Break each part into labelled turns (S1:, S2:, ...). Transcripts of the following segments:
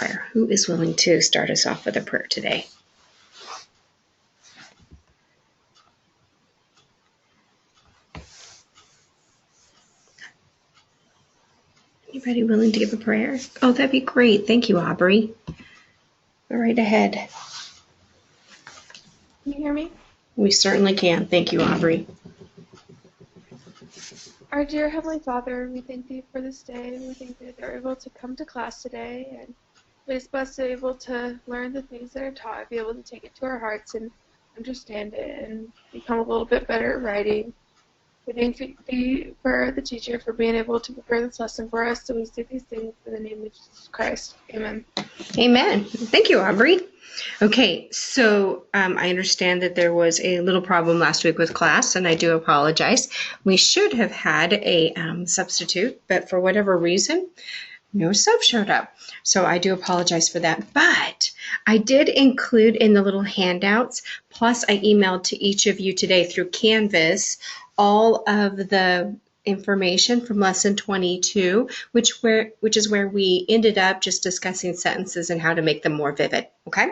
S1: prayer. Who is willing to start us off with a prayer today? Anybody willing to give a prayer? Oh, that'd be great. Thank you, Aubrey. Go right ahead.
S2: Can you hear me?
S1: We certainly can. Thank you, Aubrey.
S2: Our dear Heavenly Father, we thank Thee for this day. We thank Thee that they're able to come to class today, and please bless them able to learn the things that are taught, be able to take it to our hearts and understand it and become a little bit better at writing. We thank Thee for the teacher for being able to prepare this lesson for us. So we say these things in the name of Jesus Christ. Amen.
S1: Amen. Thank you, Aubrey. Okay, so I understand that there was a little problem last week with class, and I do apologize. We should have had a substitute, but for whatever reason, no sub showed up. So I do apologize for that. But I did include in the little handouts, plus I emailed to each of you today through Canvas all of the information from lesson 22, which is where we ended up just discussing sentences and how to make them more vivid. Okay,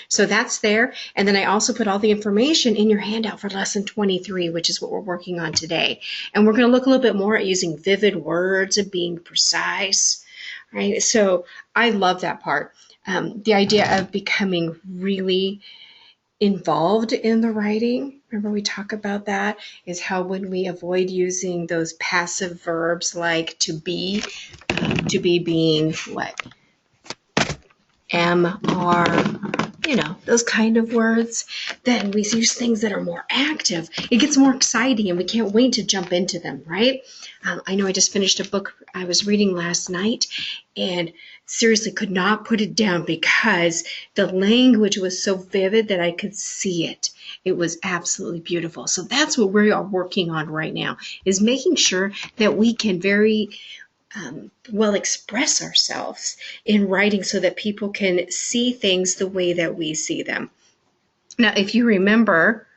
S1: so that's there. And then I also put all the information in your handout for lesson 23, which is what we're working on today. And we're going to look a little bit more at using vivid words and being precise. Right? So I love that part. The idea of becoming really involved in the writing. Remember we talk about that, is how when we avoid using those passive verbs like to be being what? Am, are, those kind of words, then we use things that are more active. It gets more exciting and we can't wait to jump into them, right? I know I just finished a book I was reading last night and seriously could not put it down because the language was so vivid that I could see it. It was absolutely beautiful. So that's what we are working on right now, is making sure that we can very well express ourselves in writing so that people can see things the way that we see them. Now, if you remember,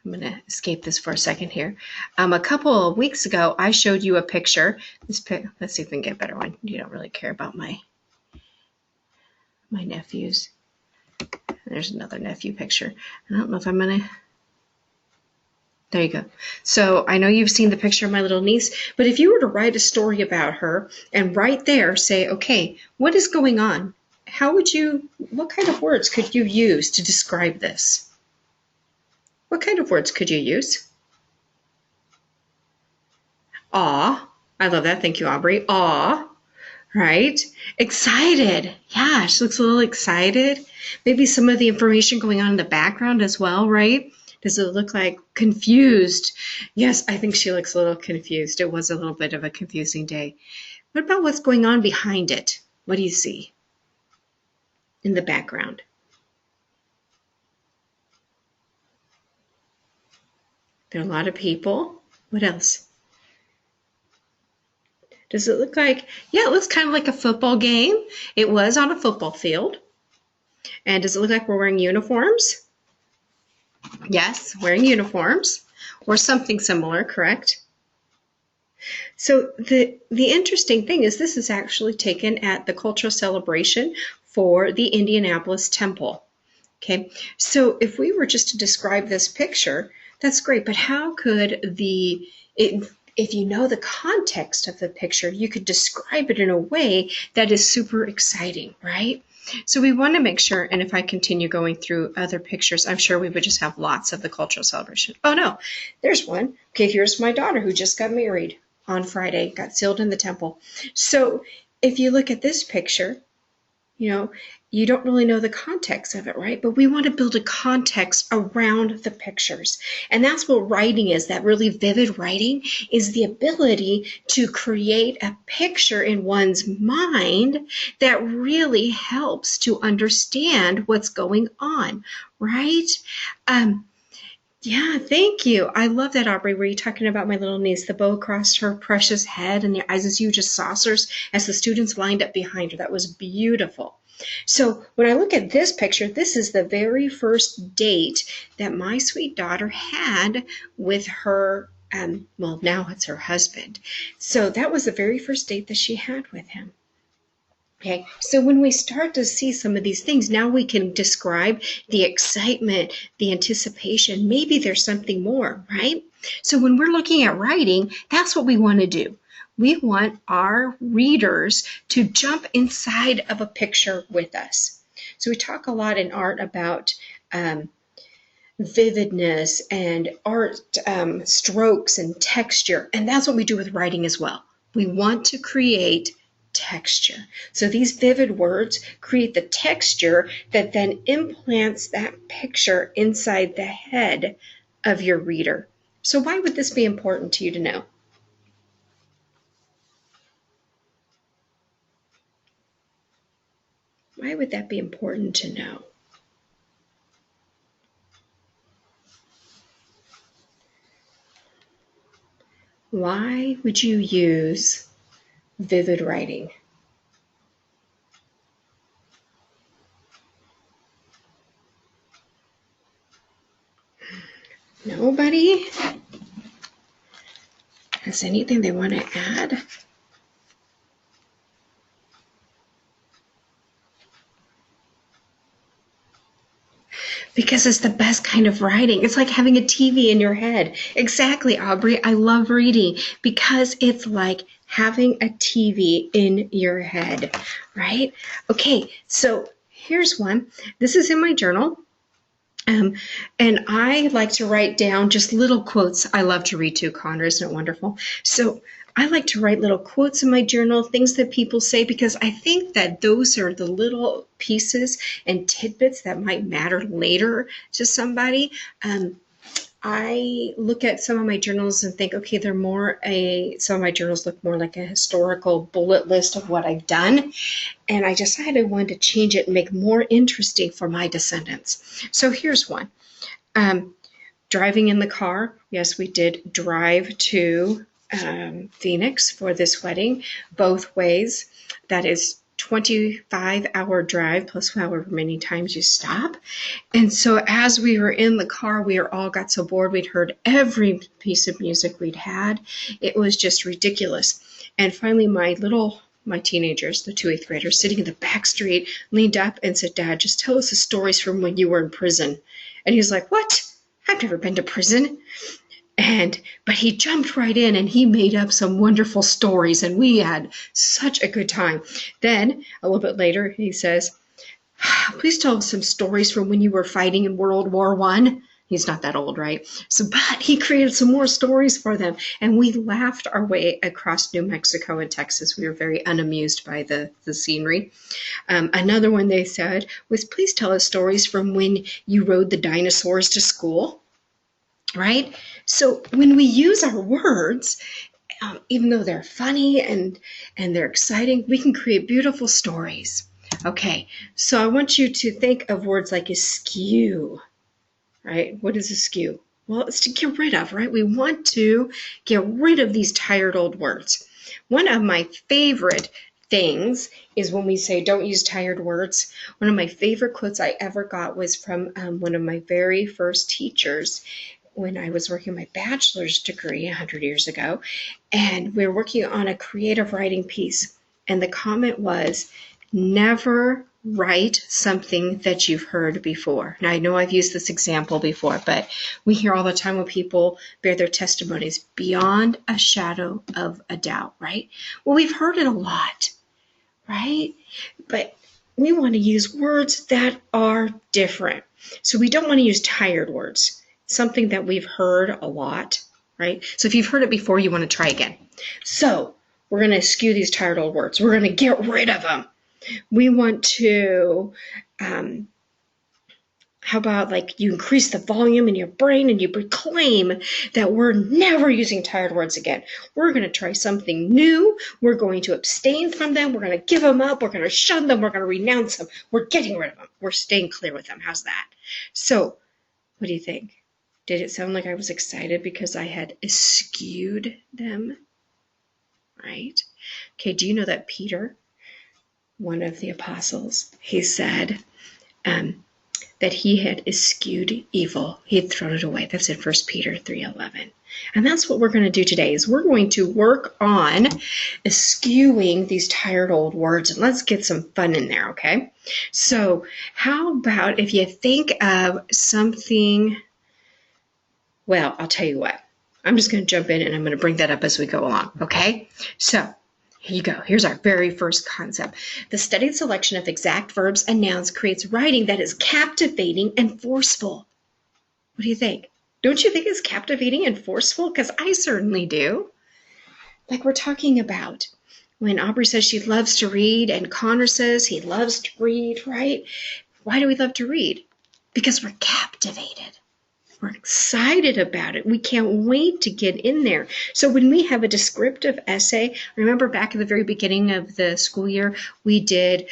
S1: I'm going to escape this for a second here. A couple of weeks ago, I showed you a picture. Let's see if we can get a better one. You don't really care about my nephews. There's another nephew picture. I don't know if I'm going to... There you go. So I know you've seen the picture of my little niece, but if you were to write a story about her and right there say, okay, what is going on? What kind of words could you use to describe this? What kind of words could you use? Aw. I love that. Thank you, Aubrey. Aw. Right? Excited. Yeah, she looks a little excited. Maybe some of the information going on in the background as well, right? Does it look like confused? Yes, I think she looks a little confused. It was a little bit of a confusing day. What about what's going on behind it? What do you see in the background? There are a lot of people. What else? Does it look like, yeah, it looks kind of like a football game. It was on a football field. And does it look like we're wearing uniforms? Yes, wearing uniforms or something similar, correct? So the interesting thing is this is actually taken at the cultural celebration for the Indianapolis Temple. Okay, so if we were just to describe this picture, that's great, but how could if you know the context of the picture, you could describe it in a way that is super exciting, right? So we want to make sure, and if I continue going through other pictures, I'm sure we would just have lots of the cultural celebration. Oh no, there's one. Okay, here's my daughter who just got married on Friday, got sealed in the temple. So if you look at this picture, you don't really know the context of it, right? But we want to build a context around the pictures. And that's what writing is. That really vivid writing is the ability to create a picture in one's mind that really helps to understand what's going on, right? Yeah, thank you. I love that, Aubrey. Were you talking about my little niece, the bow across her precious head and their eyes as huge as saucers as the students lined up behind her? That was beautiful. So when I look at this picture, this is the very first date that my sweet daughter had with her, now it's her husband. So that was the very first date that she had with him. Okay, so when we start to see some of these things, now we can describe the excitement, the anticipation. Maybe there's something more, right? So when we're looking at writing, that's what we want to do. We want our readers to jump inside of a picture with us. So we talk a lot in art about vividness and art strokes and texture, and that's what we do with writing as well. We want to create texture. So these vivid words create the texture that then implants that picture inside the head of your reader. So why would this be important to you to know? Why would that be important to know? Why would you use vivid writing? Nobody has anything they want to add? Because it's the best kind of writing. It's like having a TV in your head. Exactly, Aubrey. I love reading because it's like having a TV in your head, right? Okay, so here's one. This is in my journal. And I like to write down just little quotes. I love to read too, Connor. Isn't it wonderful? So I like to write little quotes in my journal, things that people say, because I think that those are the little pieces and tidbits that might matter later to somebody. I look at some of my journals and think, okay, some of my journals look more like a historical bullet list of what I've done. And I decided I wanted to change it and make more interesting for my descendants. So here's one. Driving in the car. Yes, we did drive to Phoenix for this wedding, both ways. That is 25-hour drive plus however many times you stop. And so as we were in the car, we all got so bored. We'd heard every piece of music we'd had. It was just ridiculous. And finally, my teenagers, the 2 8th graders, sitting in the back street, leaned up and said, "Dad, just tell us the stories from when you were in prison." And he was like, "What? I've never been to prison." But he jumped right in and he made up some wonderful stories, and we had such a good time. Then a little bit later, he says, "Please tell us some stories from when you were fighting in World War I." He's not that old, right? But he created some more stories for them, and we laughed our way across New Mexico and Texas. We were very unamused by the scenery. Another one they said was, "Please tell us stories from when you rode the dinosaurs to school." Right? So when we use our words, even though they're funny and they're exciting, we can create beautiful stories. Okay, so I want you to think of words like eschew, right? What is eschew? Well, it's to get rid of, right? We want to get rid of these tired old words. One of my favorite things is when we say don't use tired words. One of my favorite quotes I ever got was from one of my very first teachers when I was working my bachelor's degree 100 years ago, and we were working on a creative writing piece. And the comment was, never write something that you've heard before. Now, I know I've used this example before, but we hear all the time when people bear their testimonies, beyond a shadow of a doubt, right? Well, we've heard it a lot, right? But we want to use words that are different. So we don't want to use tired words, something that we've heard a lot, right? So if you've heard it before, you want to try again. So we're going to eschew these tired old words. We're going to get rid of them. We want to, how about like you increase the volume in your brain and you proclaim that we're never using tired words again. We're going to try something new. We're going to abstain from them. We're going to give them up. We're going to shun them. We're going to renounce them. We're getting rid of them. We're staying clear with them. How's that? So what do you think? Did it sound like I was excited because I had eschewed them? Right? Okay, do you know that Peter, one of the apostles, he said, that he had eschewed evil. He had thrown it away. That's in 1 Peter 3:11. And that's what we're going to do today is we're going to work on eschewing these tired old words, and let's get some fun in there, okay? So how about if you think of something, well, I'll tell you what. I'm just going to jump in and I'm going to bring that up as we go along, okay? So here you go. Here's our very first concept. The studied selection of exact verbs and nouns creates writing that is captivating and forceful. What do you think? Don't you think it's captivating and forceful? Because I certainly do. Like we're talking about when Aubrey says she loves to read and Connor says he loves to read, right? Why do we love to read? Because we're captivated. We're excited about it. We can't wait to get in there. So when we have a descriptive essay, remember back at the very beginning of the school year, we did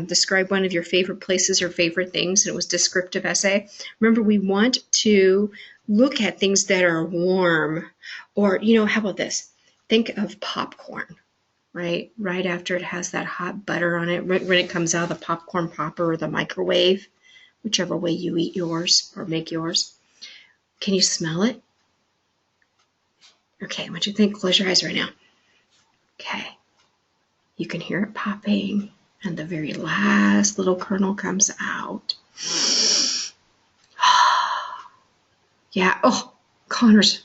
S1: describe one of your favorite places or favorite things, and it was descriptive essay. Remember, we want to look at things that are warm, or, how about this? Think of popcorn, right? Right after it has that hot butter on it, when it comes out of the popcorn popper or the microwave, whichever way you eat yours or make yours. Can you smell it? Okay, I want you to think, close your eyes right now. Okay, you can hear it popping, and the very last little kernel comes out. Yeah, oh, Connor's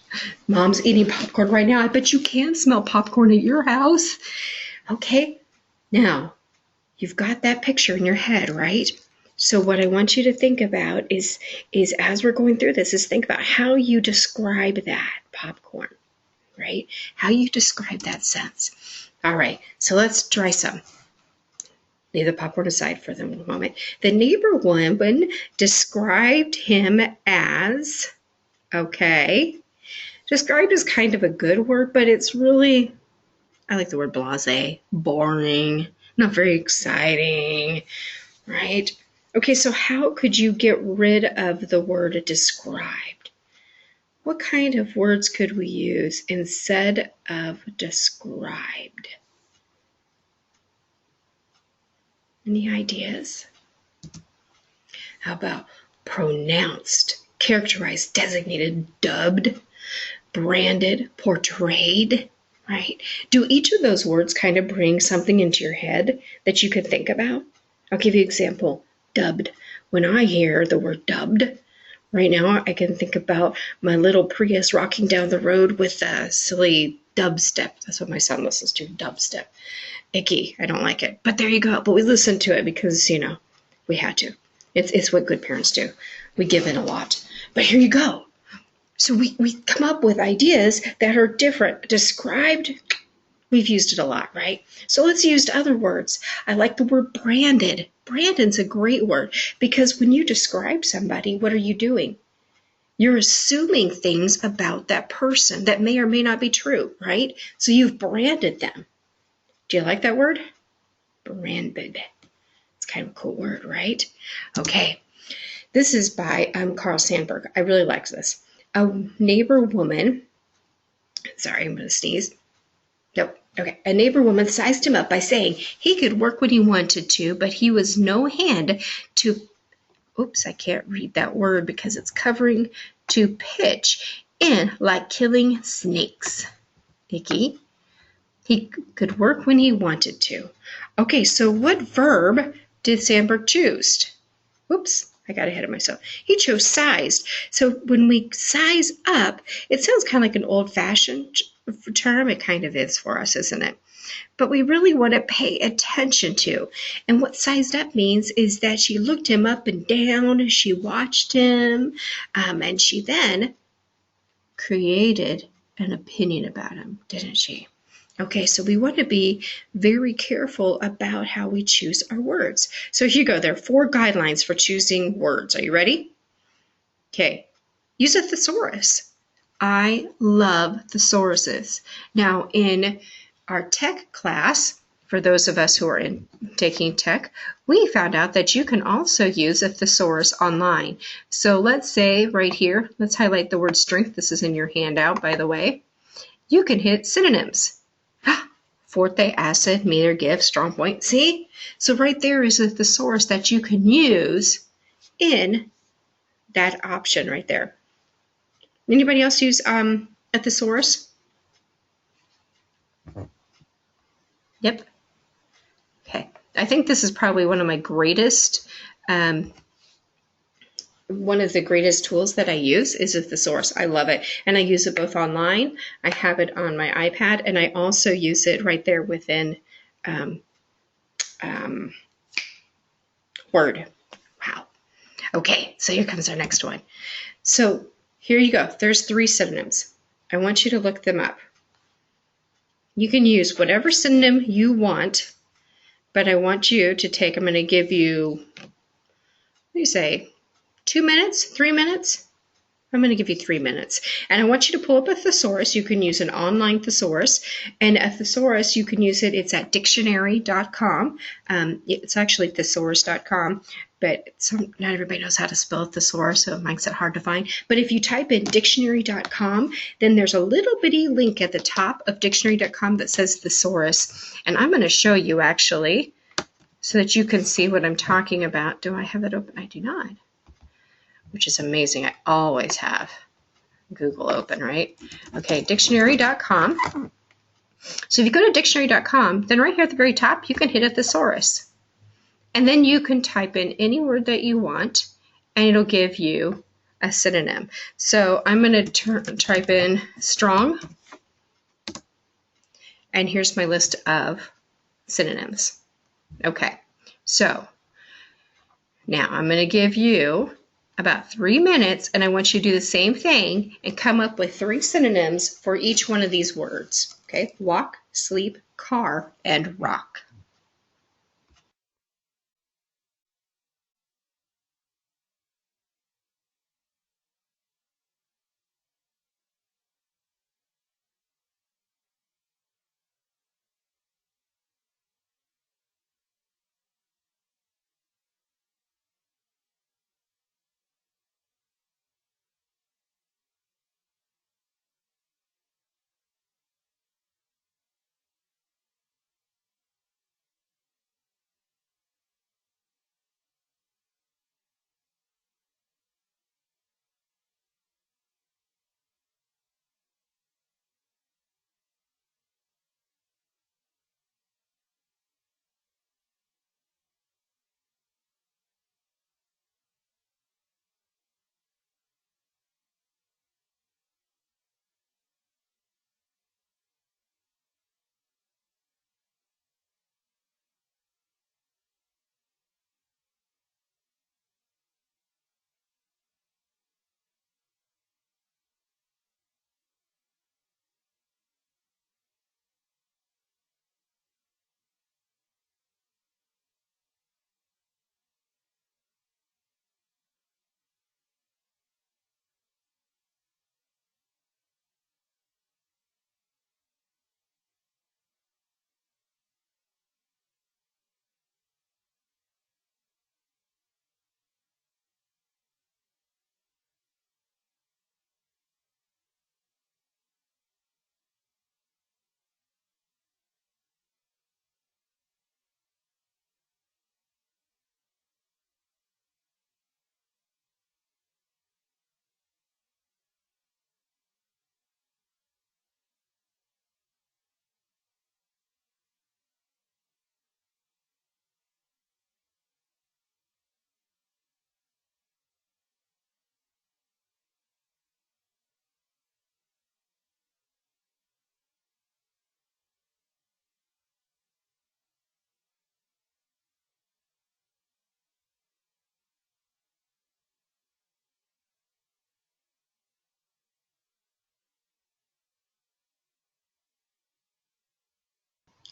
S1: mom's eating popcorn right now. I bet you can smell popcorn at your house. Okay, now, you've got that picture in your head, right? So what I want you to think about is as we're going through this, is think about how you describe that popcorn, right? How you describe that sense. All right, so let's try some. Leave the popcorn aside for the moment. The neighbor woman described him as, okay, described is kind of a good word, but it's really, I like the word blasé, boring, not very exciting, right? Okay, so how could you get rid of the word described? What kind of words could we use instead of described? Any ideas? How about pronounced, characterized, designated, dubbed, branded, portrayed, right? Do each of those words kind of bring something into your head that you could think about? I'll give you an example. Dubbed. When I hear the word dubbed, right now I can think about my little Prius rocking down the road with a silly dubstep. That's what my son listens to, dubstep. Icky. I don't like it. But there you go. But we listen to it because, we had to. It's what good parents do. We give in a lot. But here you go. So we come up with ideas that are different. Described, we've used it a lot, right? So let's use other words. I like the word branded. Branded's a great word because when you describe somebody, what are you doing? You're assuming things about that person that may or may not be true, right? So you've branded them. Do you like that word? Branded. It's kind of a cool word, right? Okay. This is by Carl Sandburg. I really like this. A neighbor woman, sorry, I'm going to sneeze. Nope. Okay. A neighbor woman sized him up by saying he could work when he wanted to, but he was no hand to, oops, I can't read that word because it's covering, to pitch in like killing snakes. Icky. He could work when he wanted to. Okay, so what verb did Sandberg choose? Oops, I got ahead of myself. He chose sized. So when we size up, it sounds kind of like an old-fashioned term. It kind of is for us, isn't it? But we really want to pay attention to. And what sized up means is that she looked him up and down, she watched him, and she then created an opinion about him, didn't she? Okay, so we want to be very careful about how we choose our words. So here you go. There are 4 guidelines for choosing words. Are you ready? Okay. Use a thesaurus. I love thesauruses. Now, in our tech class, for those of us who are taking tech, we found out that you can also use a thesaurus online. So let's say right here, let's highlight the word strength. This is in your handout, by the way. You can hit synonyms. Forte, acid, meter, give, strong point. See? So right there is a thesaurus that you can use in that option right there. Anybody else use a thesaurus? Yep. Okay. I think this is probably one of the greatest tools that I use is a thesaurus. I love it. And I use it both online. I have it on my iPad, and I also use it right there within Word. Wow. Okay, so here comes our next one. So here you go. There's 3 synonyms. I want you to look them up. You can use whatever synonym you want, but I want you to take, I'm going to give you, what do you say, 2 minutes, 3 minutes? I'm going to give you 3 minutes. And I want you to pull up a thesaurus. You can use an online thesaurus. And a thesaurus, you can use it. It's at dictionary.com. It's actually thesaurus.com, but not everybody knows how to spell thesaurus, so it makes it hard to find. But if you type in dictionary.com, then there's a little bitty link at the top of dictionary.com that says thesaurus. And I'm going to show you, actually, so that you can see what I'm talking about. Do I have it open? I do not. Which is amazing. I always have Google open, right? Okay, dictionary.com. So if you go to dictionary.com, then right here at the very top, you can hit a thesaurus. And then you can type in any word that you want, and it'll give you a synonym. So I'm going to type in strong, and here's my list of synonyms. Okay, so now I'm going to give you about 3 minutes, and I want you to do the same thing and come up with 3 synonyms for each one of these words. Okay, walk, sleep, car, and rock.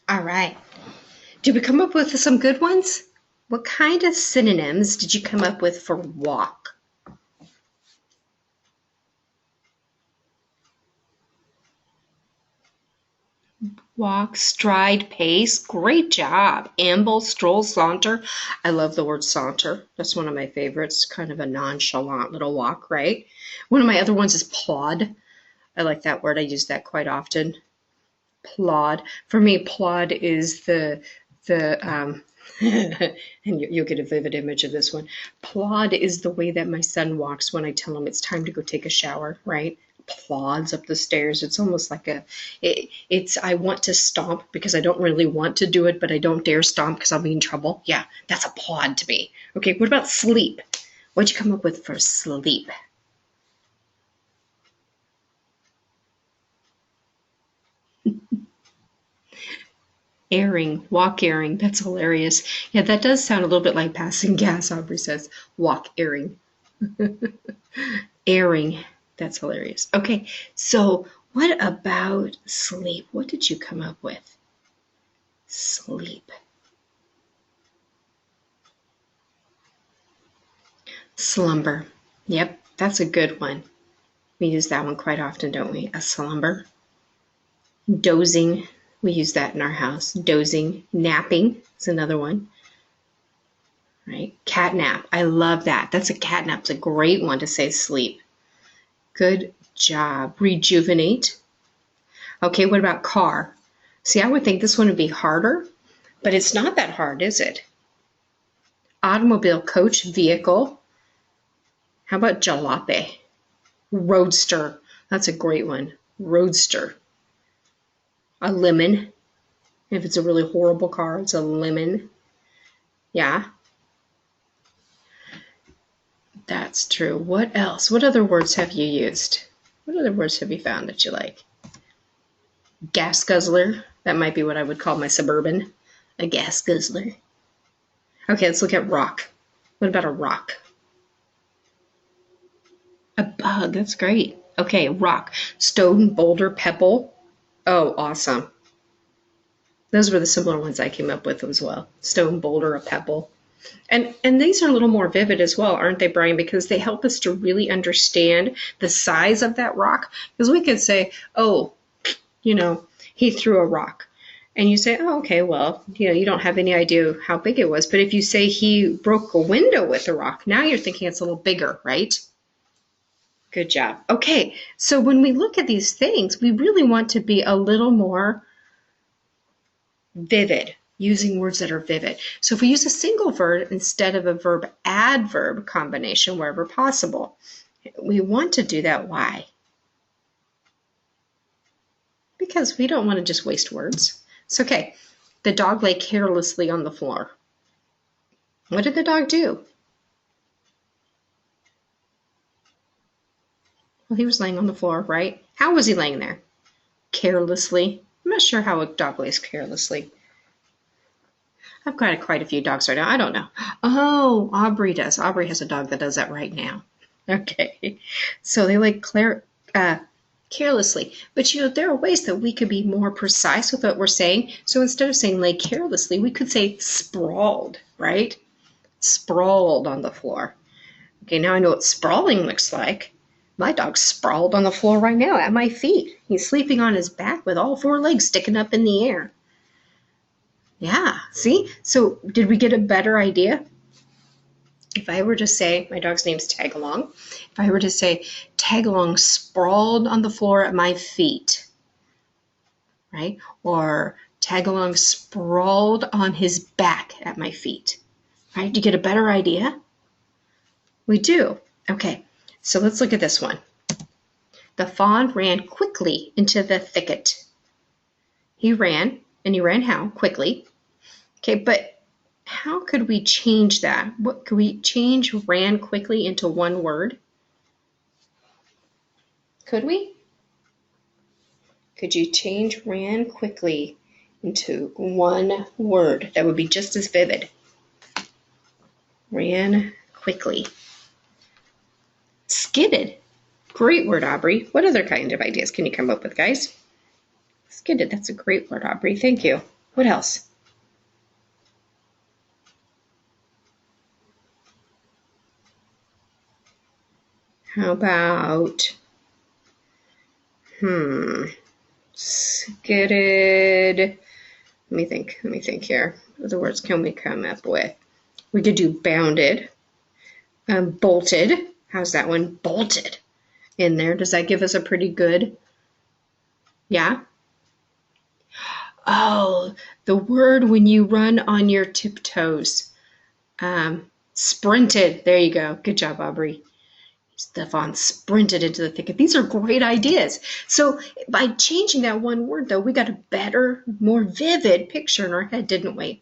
S1: All right. Did we come up with some good ones? What kind of synonyms did you come up with for walk? Walk, stride, pace. Great job. Amble, stroll, saunter. I love the word saunter. That's one of my favorites. Kind of a nonchalant little walk, right? One of my other ones is plod. I like that word. I use that quite often. Plod. For me, plod is the And you'll get a vivid image of this one. Plod is the way that my son walks when I tell him it's time to go take a shower, right? Plods up the stairs. It's almost like it's I want to stomp because I don't really want to do it, but I don't dare stomp because I'll be in trouble. Yeah, that's a plod to me. Okay, what about sleep? What'd you come up with for sleep? Airing, walk airing. That's hilarious. Yeah, that does sound a little bit like passing gas, Aubrey says. Walk airing. Airing. That's hilarious. Okay, so what about sleep? What did you come up with? Sleep. Slumber. Yep, that's a good one. We use that one quite often, don't we? A slumber. Dozing. We use that in our house. Dozing. Napping is another one. Right? Catnap. I love that. That's a catnap. It's a great one to say sleep. Good job. Rejuvenate. Okay, what about car? See, I would think this one would be harder, but it's not that hard, is it? Automobile, coach, vehicle. How about jalopy? Roadster. That's a great one. Roadster. A lemon. If it's a really horrible car, it's a lemon. Yeah. That's true. What else? What other words have you used? What other words have you found that you like? Gas guzzler. That might be what I would call my Suburban. A gas guzzler. Okay, let's look at rock. What about a rock? A bug. That's great. Okay, rock. Stone, boulder, pebble. Oh, awesome. Those were the similar ones I came up with as well. Stone, boulder, a pebble. And these are a little more vivid as well, aren't they, Brian? Because they help us to really understand the size of that rock. Because we could say, oh, he threw a rock. And you say, oh, okay, well, you don't have any idea how big it was. But if you say he broke a window with a rock, now you're thinking it's a little bigger, right? Good job. Okay, so when we look at these things, we really want to be a little more vivid, using words that are vivid. So if we use a single verb instead of a verb-adverb combination wherever possible, we want to do that. Why? Because we don't want to just waste words. It's okay. The dog lay carelessly on the floor. What did the dog do? Well, he was laying on the floor, right? How was he laying there? Carelessly. I'm not sure how a dog lays carelessly. I've got quite a few dogs right now. I don't know. Oh, Aubrey does. Aubrey has a dog that does that right now. Okay. So they lay carelessly. But there are ways that we could be more precise with what we're saying. So instead of saying lay carelessly, we could say sprawled, right? Sprawled on the floor. Okay, now I know what sprawling looks like. My dog's sprawled on the floor right now at my feet. He's sleeping on his back with all four legs sticking up in the air. Yeah, see? So did we get a better idea? If I were to say, my dog's name's Tagalong, if I were to say, Tagalong sprawled on the floor at my feet, right? Or Tagalong sprawled on his back at my feet, right? Do you get a better idea? We do. Okay, so let's look at this one. The fawn ran quickly into the thicket. He ran, and he ran how? Quickly. Okay, but how could we change that? What could we change ran quickly into one word? Could we? Could you change ran quickly into one word that would be just as vivid? Ran quickly. Skidded. Great word, Aubrey. What other kind of ideas can you come up with, guys? Skidded. That's a great word, Aubrey. Thank you. What else? How about, skidded. Let me think here. What other words can we come up with? We could do bounded, bolted. How's that one? Bolted in there. Does that give us a pretty good, yeah? Oh, the word when you run on your tiptoes. Sprinted. There you go. Good job, Aubrey. Stefan sprinted into the thicket. These are great ideas. So by changing that one word, though, we got a better, more vivid picture in our head, didn't we?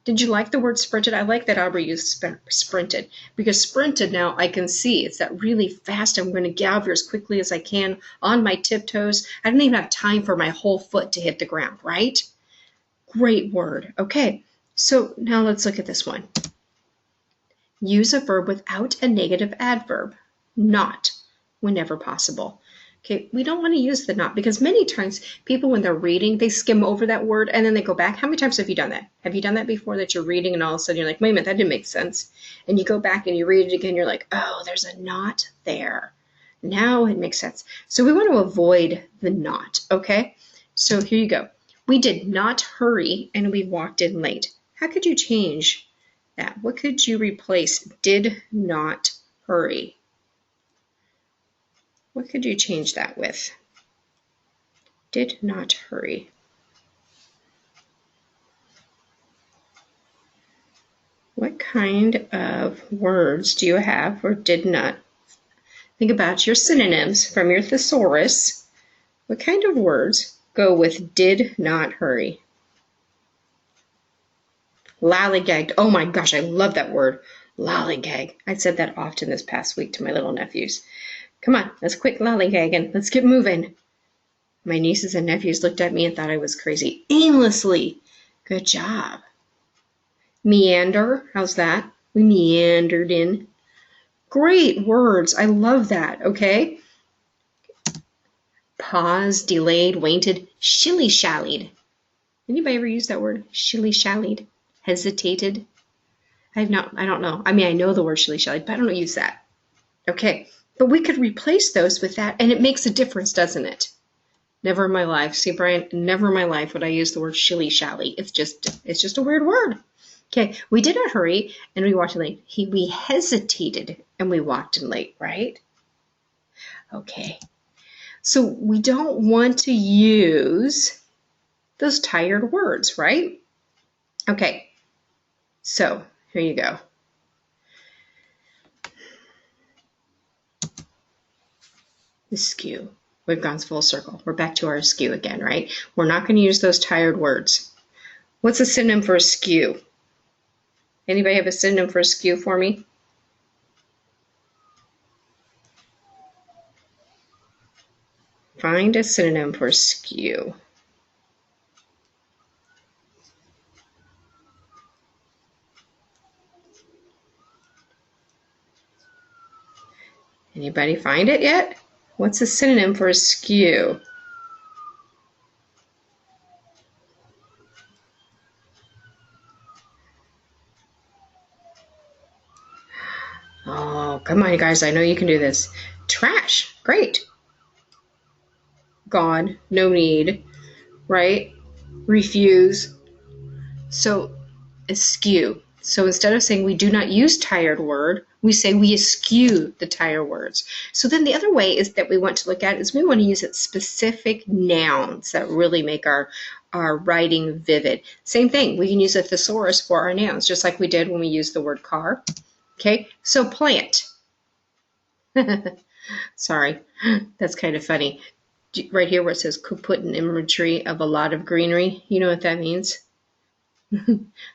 S1: Did you like the word sprinted? I like that Aubrey used sprinted, because sprinted now I can see. It's that really fast. I'm going to get out here as quickly as I can on my tiptoes. I don't even have time for my whole foot to hit the ground, right? Great word. Okay, so now let's look at this one. Use a verb without a negative adverb. Not, whenever possible. Okay, we don't want to use the not, because many times people, when they're reading, they skim over that word and then they go back. How many times have you done that? Have you done that before, that you're reading and all of a sudden you're like, wait a minute, that didn't make sense. And you go back and you read it again, you're like, oh, there's a not there. Now it makes sense. So we want to avoid the not, okay? So here you go. We did not hurry and we walked in late. How could you change that? What could you replace did not hurry? What could you change that with? Did not hurry. What kind of words do you have for did not? Think about your synonyms from your thesaurus. What kind of words go with did not hurry? Lollygagged. Oh my gosh, I love that word. Lollygag. I said that often this past week to my little nephews. Come on, let's quit lollygagging. Let's get moving. My nieces and nephews looked at me and thought I was crazy. Aimlessly. Good job. Meander. How's that? We meandered in. Great words. I love that. Okay. Pause, delayed, waited, shilly-shallied. Anybody ever use that word? Shilly-shallied? Hesitated? I don't know. I mean, I know the word shilly-shallied, but I don't use that. Okay. But we could replace those with that, and it makes a difference, doesn't it? Never in my life. See, Brian, never in my life would I use the word shilly-shally. It's just a weird word. Okay, we did not hurry and we walked in late. We hesitated and we walked in late, right? Okay, so we don't want to use those tired words, right? Okay, so here you go. The skew. We've gone full circle. We're back to our skew again, right? We're not going to use those tired words. What's a synonym for a skew? Anybody have a synonym for a skew for me? Find a synonym for skew. Anybody find it yet? What's a synonym for a skew? Oh, come on, you guys. I know you can do this. Trash. Great. Gone. No need. Right? Refuse. So, eschew. So instead of saying we do not use tired word, we say we eschew the tired words. So then the other way is that we want to look at is we want to use it specific nouns that really make our writing vivid. Same thing. We can use a thesaurus for our nouns, just like we did when we used the word car. Okay, so plant. Sorry, that's kind of funny. Right here where it says could put an imagery of a lot of greenery. You know what that means?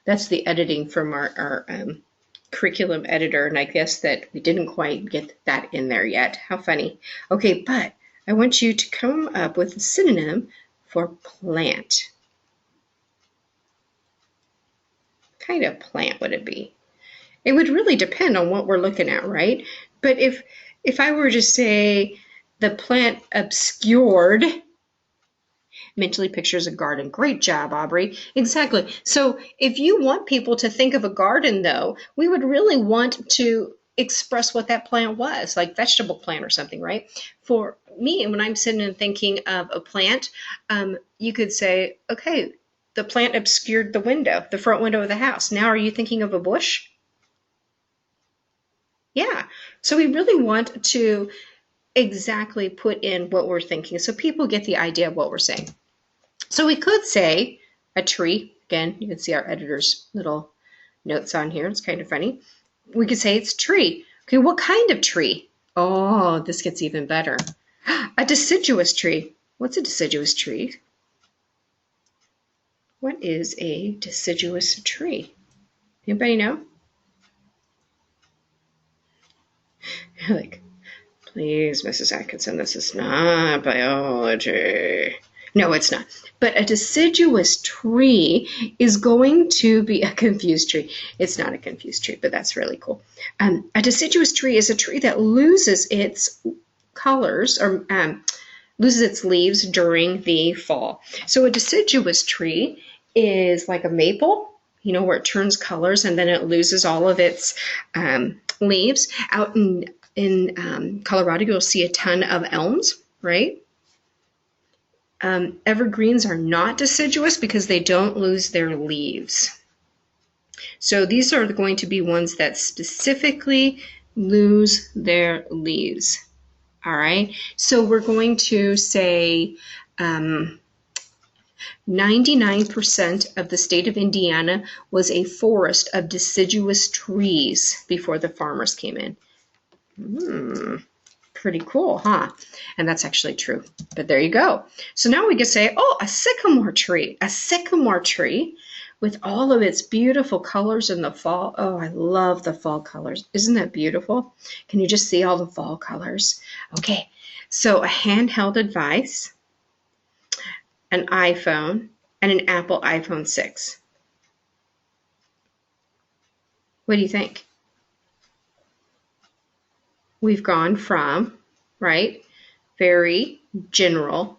S1: That's the editing from our curriculum editor, and I guess that we didn't quite get that in there yet. How funny. Okay, but I want you to come up with a synonym for plant. What kind of plant would it be? It would really depend on what we're looking at, right? But if I were to say the plant obscured, mentally pictures a garden. Great job, Aubrey. Exactly. So if you want people to think of a garden, though, we would really want to express what that plant was, like vegetable plant or something, right? For me, when I'm sitting and thinking of a plant, you could say, okay, the plant obscured the window, the front window of the house. Now are you thinking of a bush? Yeah. So we really want to exactly put in what we're thinking so people get the idea of what we're saying. So we could say a tree. Again, you can see our editor's little notes on here. It's kind of funny. We could say it's a tree. Okay, what kind of tree? Oh, this gets even better. A deciduous tree. What's a deciduous tree? What is a deciduous tree? Anybody know? Like, please, Mrs. Atkinson, this is not biology. No, it's not. But a deciduous tree is going to be a confused tree. It's not a confused tree, but that's really cool. A deciduous tree is a tree that loses its colors or loses its leaves during the fall. So a deciduous tree is like a maple, you know, where it turns colors and then it loses all of its leaves. Out in Colorado, you'll see a ton of elms, right? Evergreens are not deciduous because they don't lose their leaves. So these are going to be ones that specifically lose their leaves. All right, so we're going to say 99% of the state of Indiana was a forest of deciduous trees before the farmers came in. Pretty cool, huh? And that's actually true, but there you go. So now we can say, oh, a sycamore tree with all of its beautiful colors in the fall. Oh, I love the fall colors. Isn't that beautiful? Can you just see all the fall colors? Okay, so a handheld device, an iPhone, and an Apple iPhone 6. What do you think? We've gone from, right, very general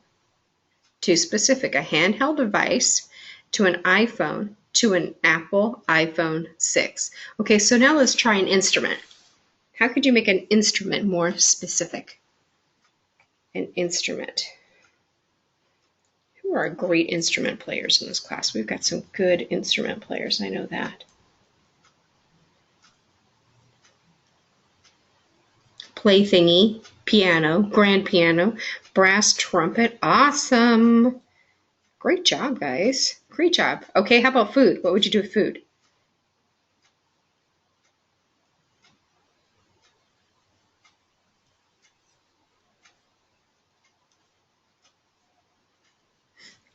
S1: to specific, a handheld device to an iPhone to an Apple iPhone 6. Okay, so now let's try an instrument. How could you make an instrument more specific? An instrument. Who are great instrument players in this class? We've got some good instrument players, I know that. Playthingy, piano, grand piano, brass trumpet. Awesome. Great job, guys. Great job. Okay, how about food? What would you do with food?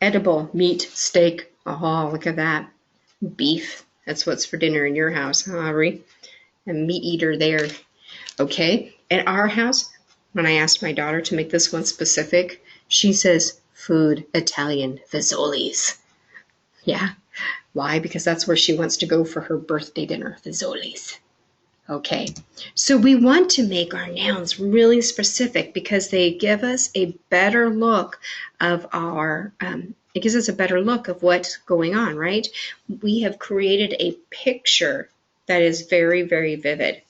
S1: Edible, meat, steak. Oh, look at that. Beef. That's what's for dinner in your house, huh, Ari? A meat eater there. Okay, at our house, when I asked my daughter to make this one specific, she says food, Italian, Fazoli's. Yeah. Why? Because that's where she wants to go for her birthday dinner, Fazoli's. Okay, so we want to make our nouns really specific because they give us a better look of our, it gives us a better look of what's going on, right? We have created a picture that is very, very vivid.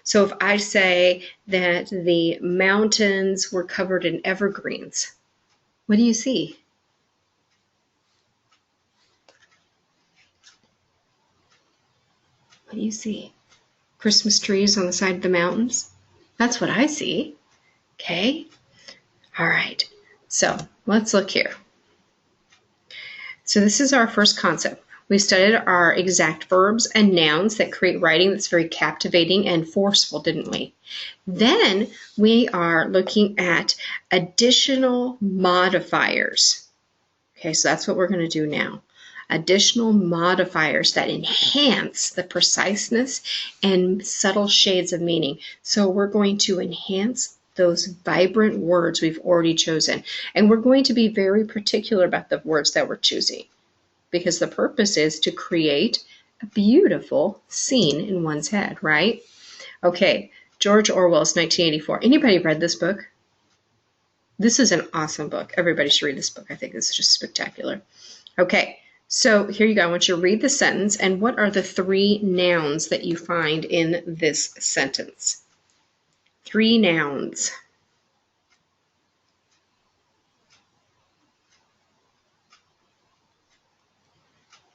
S1: So if I say that the mountains were covered in evergreens, what do you see? What do you see? Christmas trees on the side of the mountains? That's what I see. Okay. All right. So let's look here. So this is our first concept. We studied our exact verbs and nouns that create writing that's very captivating and forceful, didn't we? Then we are looking at additional modifiers. Okay, so that's what we're going to do now. Additional modifiers that enhance the preciseness and subtle shades of meaning. So we're going to enhance those vibrant words we've already chosen. And we're going to be very particular about the words that we're choosing because the purpose is to create a beautiful scene in one's head, right? Okay, George Orwell's 1984. Anybody read this book? This is an awesome book. Everybody should read this book. I think it's just spectacular. Okay. So here you go. I want you to read the sentence and what are the 3 nouns that you find in this sentence? 3 nouns.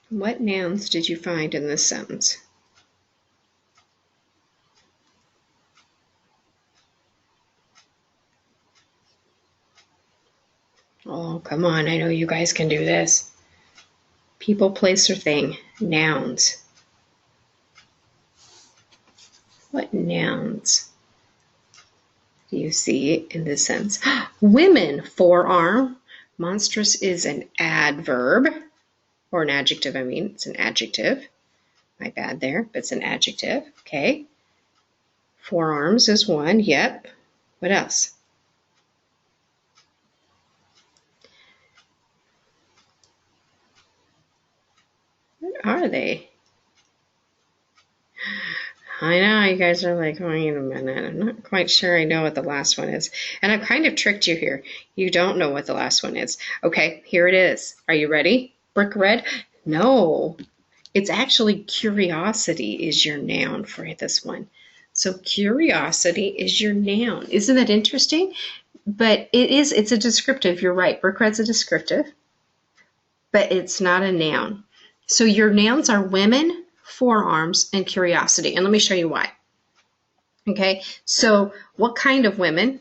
S1: What nouns did you find in this sentence? Oh, come on. I know you guys can do this. People, place, or thing. Nouns. What nouns do you see in this sense? Women, forearm. Monstrous is an adverb, or an adjective, I mean. It's an adjective. My bad there, but it's an adjective. Okay. Forearms is one. Yep. What else? What are they? I know you guys are like, wait a minute. I'm not quite sure I know what the last one is. And I've kind of tricked you here. You don't know what the last one is. Okay, here it is. Are you ready? Brick red? No. It's actually curiosity is your noun for this one. So curiosity is your noun. Isn't that interesting? But it's a descriptive. You're right. Brick red's a descriptive, but it's not a noun. So your nouns are women, forearms, and curiosity. And let me show you why. Okay, so what kind of women?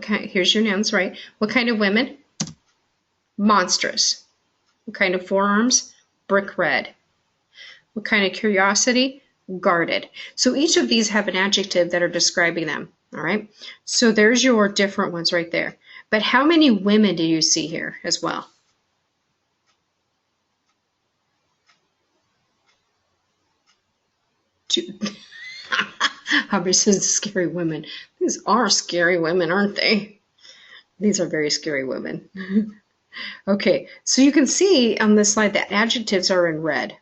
S1: Here's your nouns, right? What kind of women? Monstrous. What kind of forearms? Brick red. What kind of curiosity? Guarded. So each of these have an adjective that are describing them. All right, so there's your different ones right there. But how many women do you see here as well? Two. Hubbard says scary women. These are scary women, aren't they? These are very scary women. Okay, so you can see on this slide that adjectives are in red.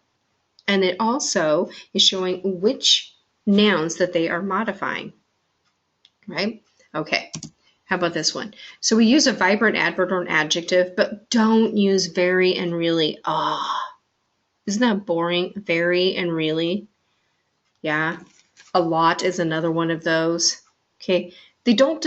S1: And it also is showing which nouns that they are modifying. Right? Okay. How about this one? So we use a vibrant adverb or an adjective, but don't use very and really. Isn't that boring? Very and really. Yeah. A lot is another one of those. Okay. They don't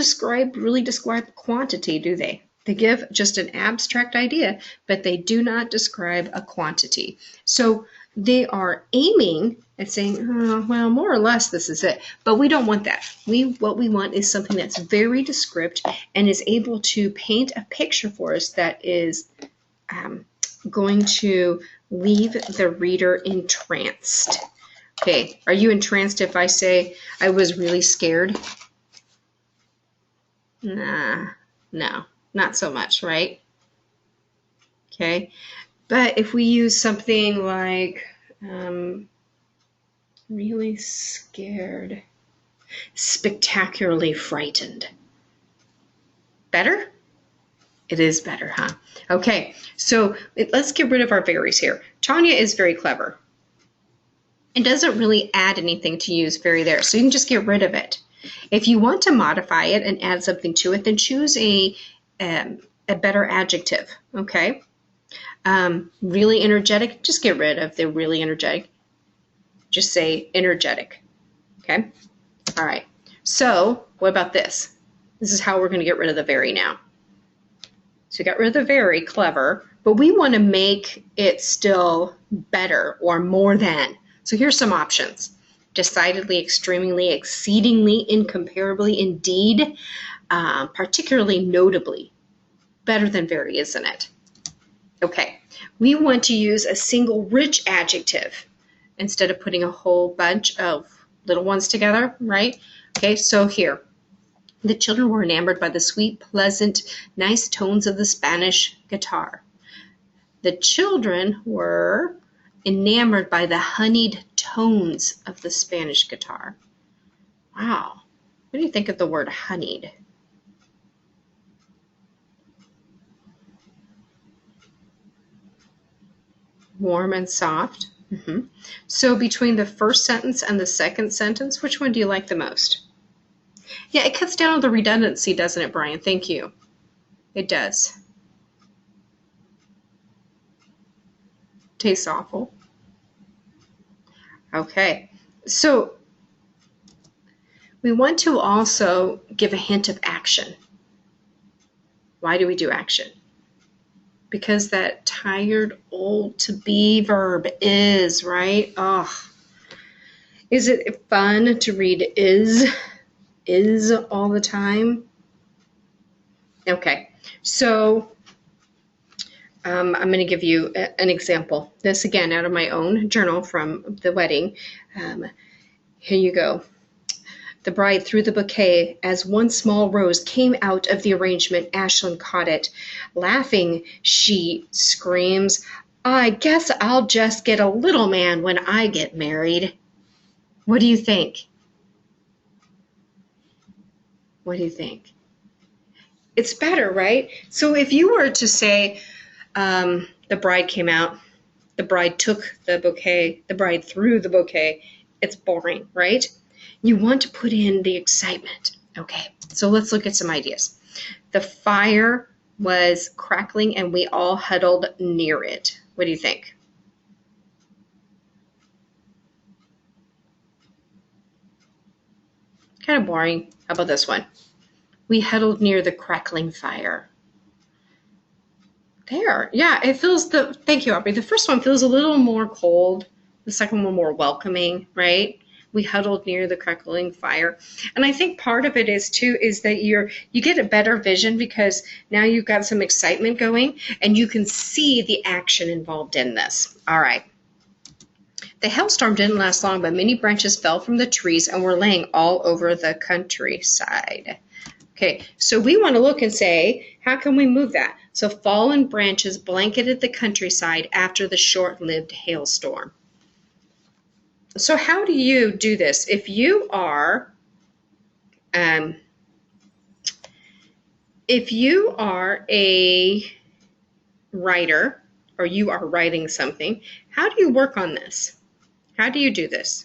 S1: really describe quantity, do they? They give just an abstract idea, but they do not describe a quantity. So they are aiming at saying, oh, well, more or less this is it. But we don't want that. What we want is something that's very descriptive and is able to paint a picture for us that is going to leave the reader entranced. Okay, are you entranced if I say I was really scared? Nah, no, not so much, right? Okay, but if we use something like really scared, spectacularly frightened. Better? It is better, huh? Okay, so let's get rid of our varies here. Tanya is very clever. It doesn't really add anything to use very there, so you can just get rid of it. If you want to modify it and add something to it, then choose a better adjective, okay? Really energetic, just get rid of the really energetic. Just say energetic, okay? All right, so what about this? This is how we're going to get rid of the very now. So we got rid of the very, clever, but we want to make it still better or more than. So here's some options. Decidedly, extremely, exceedingly, incomparably, indeed, particularly, notably. Better than very, isn't it? Okay, we want to use a single rich adjective instead of putting a whole bunch of little ones together, right? Okay, so here. The children were enamored by the sweet, pleasant, nice tones of the Spanish guitar. The children were enamored by the honeyed tones of the Spanish guitar. Wow. What do you think of the word honeyed? Warm and soft. So between the first sentence and the second sentence, which one do you like the most? Yeah, it cuts down on the redundancy, doesn't it, Brian? Thank you. It does. Tastes awful. Okay, so we want to also give a hint of action. Why do we do action? Because that tired, old, to be verb is, right? Oh, is it fun to read is? is all the time. Okay, so I'm going to give you an example. This again out of my own journal from the wedding. Here you go. The bride threw the bouquet. As one small rose came out of the arrangement, Ashlyn caught it. Laughing, she screams, "I guess I'll just get a little man when I get married." What do you think? What do you think? It's better, right? So if you were to say, the bride came out, the bride took the bouquet, the bride threw the bouquet, it's boring, right? You want to put in the excitement. Okay, so let's look at some ideas. The fire was crackling and we all huddled near it. What do you think? Kind of boring. How about this one? We huddled near the crackling fire. There. Yeah, it feels thank you, Aubrey. The first one feels a little more cold. The second one more welcoming, right? We huddled near the crackling fire. And I think part of it is too, is that you get a better vision because now you've got some excitement going and you can see the action involved in this. All right. The hailstorm didn't last long, but many branches fell from the trees and were laying all over the countryside. Okay, so we want to look and say, how can we move that? So fallen branches blanketed the countryside after the short-lived hailstorm. So how do you do this? If you are a writer or you are writing something, how do you work on this? How do you do this?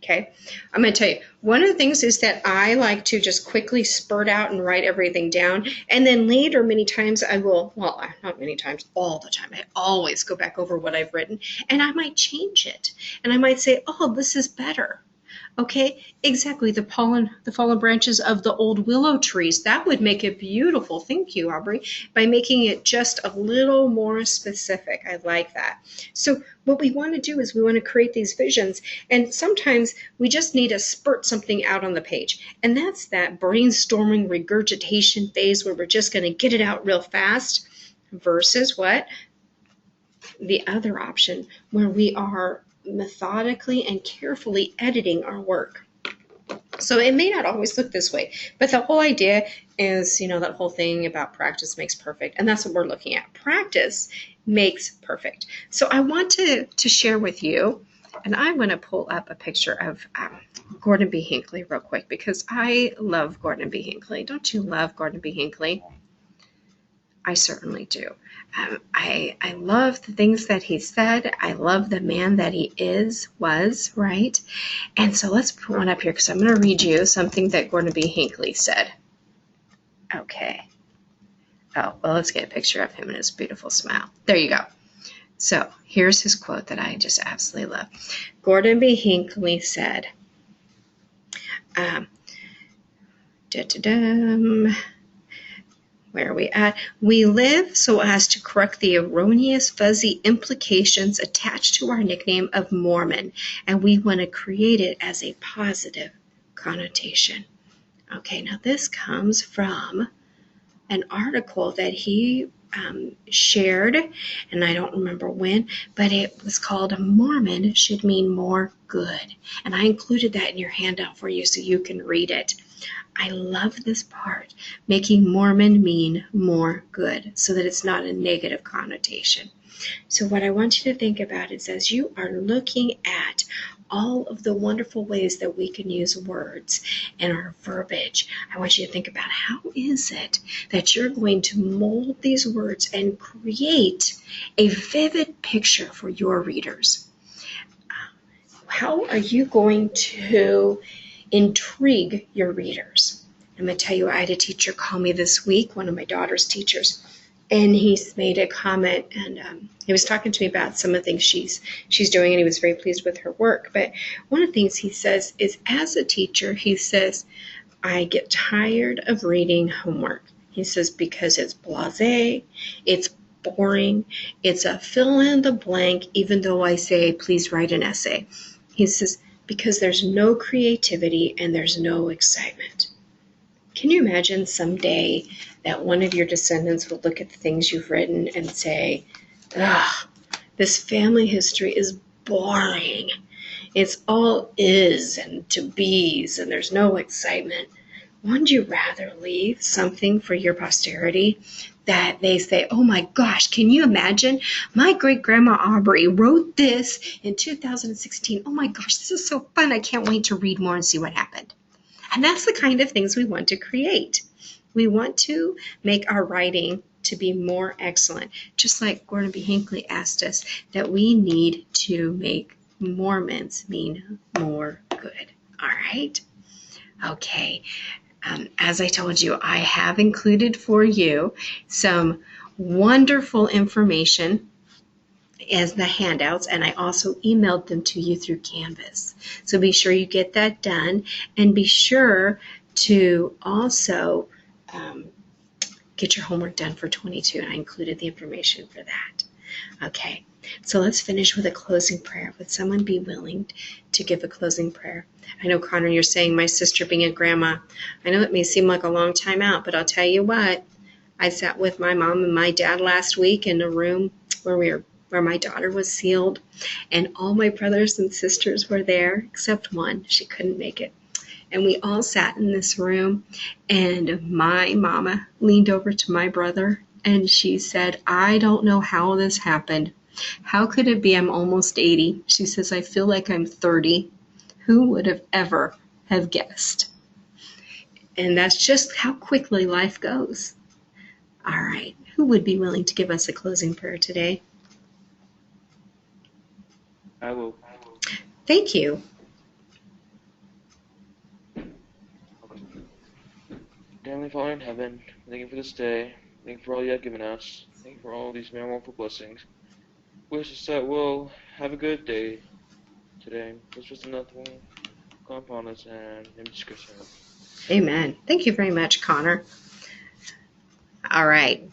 S1: Okay, I'm going to tell you, one of the things is that I like to just quickly spurt out and write everything down. And then later, many times I will, well, not many times, all the time. I always go back over what I've written and I might change it. And I might say, oh, this is better. Okay, exactly. The fallen branches of the old willow trees. That would make it beautiful. Thank you, Aubrey. By making it just a little more specific. I like that. So what we want to do is we want to create these visions. And sometimes we just need to spurt something out on the page. And that's that brainstorming regurgitation phase where we're just going to get it out real fast versus what? The other option where we are methodically and carefully editing our work. So it may not always look this way, but the whole idea is, that whole thing about practice makes perfect, and that's what we're looking at. Practice makes perfect. So I want to share with you, and I'm going to pull up a picture of Gordon B. Hinckley real quick because I love Gordon B. Hinckley. Don't you love Gordon B. Hinckley? I certainly do. I love the things that he said. I love the man that he was, right? And so let's put one up here because I'm going to read you something that Gordon B. Hinckley said. Okay. Oh, well, let's get a picture of him and his beautiful smile. There you go. So here's his quote that I just absolutely love. Gordon B. Hinckley said, where are we at? We live so as to correct the erroneous, fuzzy implications attached to our nickname of Mormon, and we want to create it as a positive connotation. Okay, now this comes from an article that he shared, and I don't remember when, but it was called Mormon Should Mean More Good. And I included that in your handout for you so you can read it. I love this part, making Mormon mean more good so that it's not a negative connotation. So what I want you to think about is as you are looking at all of the wonderful ways that we can use words and our verbiage, I want you to think about how is it that you're going to mold these words and create a vivid picture for your readers. How are you going to intrigue your readers? I'm going to tell you, I had a teacher call me this week, one of my daughter's teachers, and he's made a comment, and he was talking to me about some of the things she's doing, and he was very pleased with her work. But one of the things he says is, as a teacher, he says, I get tired of reading homework. He says, because it's blasé, it's boring, it's a fill in the blank, even though I say, please write an essay. He says, because there's no creativity and there's no excitement. Can you imagine someday that one of your descendants would look at the things you've written and say, ugh, this family history is boring. It's all is and to be's and there's no excitement. Wouldn't you rather leave something for your posterity that they say, oh my gosh, can you imagine? My great-grandma Aubrey wrote this in 2016. Oh my gosh, this is so fun. I can't wait to read more and see what happened. And that's the kind of things we want to create. We want to make our writing to be more excellent. Just like Gordon B. Hinckley asked us that we need to make more mints mean more good. All right? Okay. As I told you, I have included for you some wonderful information as the handouts, and I also emailed them to you through Canvas. So be sure you get that done, and be sure to also get your homework done for 22, and I included the information for that. Okay, so let's finish with a closing prayer. Would someone be willing to give a closing prayer? I know, Connor, you're saying my sister being a grandma. I know it may seem like a long time out, but I'll tell you what. I sat with my mom and my dad last week in a room where my daughter was sealed, and all my brothers and sisters were there except one. She couldn't make it. And we all sat in this room, and my mama leaned over to my brother and she said, I don't know how this happened. How could it be I'm almost 80? She says, I feel like I'm 30. Who would have ever have guessed? And that's just how quickly life goes. All right. Who would be willing to give us a closing prayer today?
S3: I will.
S1: Thank you.
S3: Heavenly Father in heaven, thank you for this day. Thank you for all you have given us. Thank you for all these wonderful blessings. Wish us that we'll have a good day today. Wish us nothing come upon us, and in Jesus Christ.
S1: Amen. Thank you very much, Connor. All right.